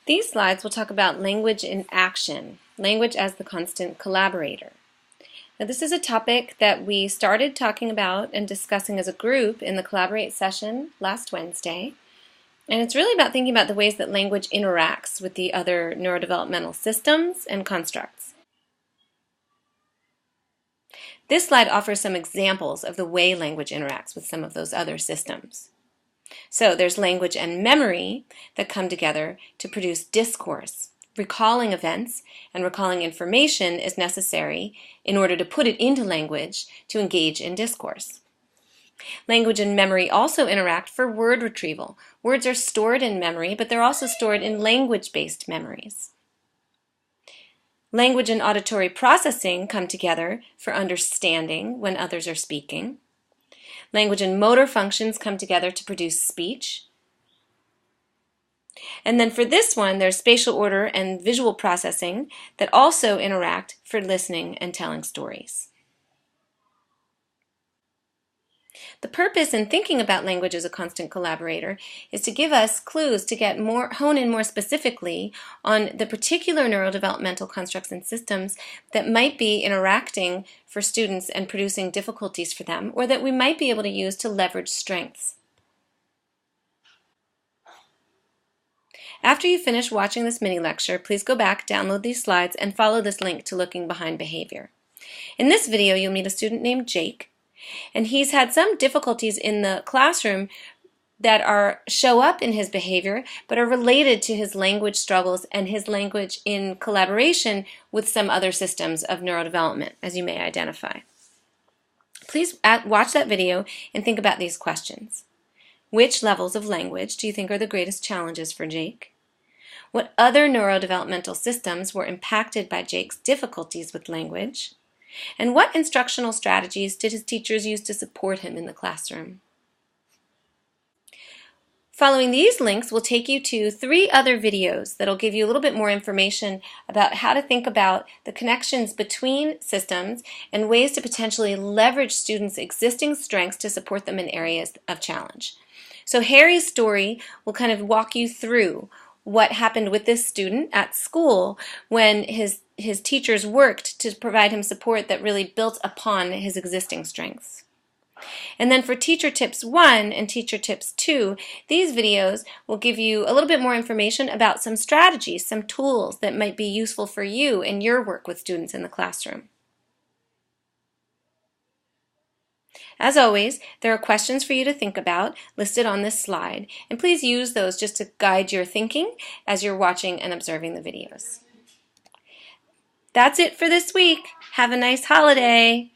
These slides will talk about language in action, language as the constant collaborator. Now, this is a topic that we started talking about and discussing as a group in the Collaborate session last Wednesday. And it's really about thinking about the ways that language interacts with the other neurodevelopmental systems and constructs. This slide offers some examples of the way language interacts with some of those other systems. So there's language and memory that come together to produce discourse. Recalling events and recalling information is necessary in order to put it into language to engage in discourse. Language and memory also interact for word retrieval. Words are stored in memory, but they're also stored in language-based memories. Language and auditory processing come together for understanding when others are speaking. Language and motor functions come together to produce speech. And then for this one, there's spatial order and visual processing that also interact for listening and telling stories. The purpose in thinking about language as a constant collaborator is to give us clues to hone in more specifically on the particular neurodevelopmental constructs and systems that might be interacting for students and producing difficulties for them, or that we might be able to use to leverage strengths. After you finish watching this mini lecture, please go back, download these slides, and follow this link to Looking Behind Behavior. In this video, you'll meet a student named Jake, and he's had some difficulties in the classroom that show up in his behavior, but are related to his language struggles and his language in collaboration with some other systems of neurodevelopment, as you may identify. Please watch that video and think about these questions. Which levels of language do you think are the greatest challenges for Jake? What other neurodevelopmental systems were impacted by Jake's difficulties with language? And what instructional strategies did his teachers use to support him in the classroom? Following these links will take you to 3 other videos that will give you a little bit more information about how to think about the connections between systems and ways to potentially leverage students' existing strengths to support them in areas of challenge. So Harry's story will kind of walk you through what happened with this student at school when his teachers worked to provide him support that really built upon his existing strengths. And then for Teacher Tips 1 and Teacher Tips 2, these videos will give you a little bit more information about some strategies, some tools that might be useful for you in your work with students in the classroom. As always, there are questions for you to think about listed on this slide, and please use those just to guide your thinking as you're watching and observing the videos. That's it for this week. Have a nice holiday.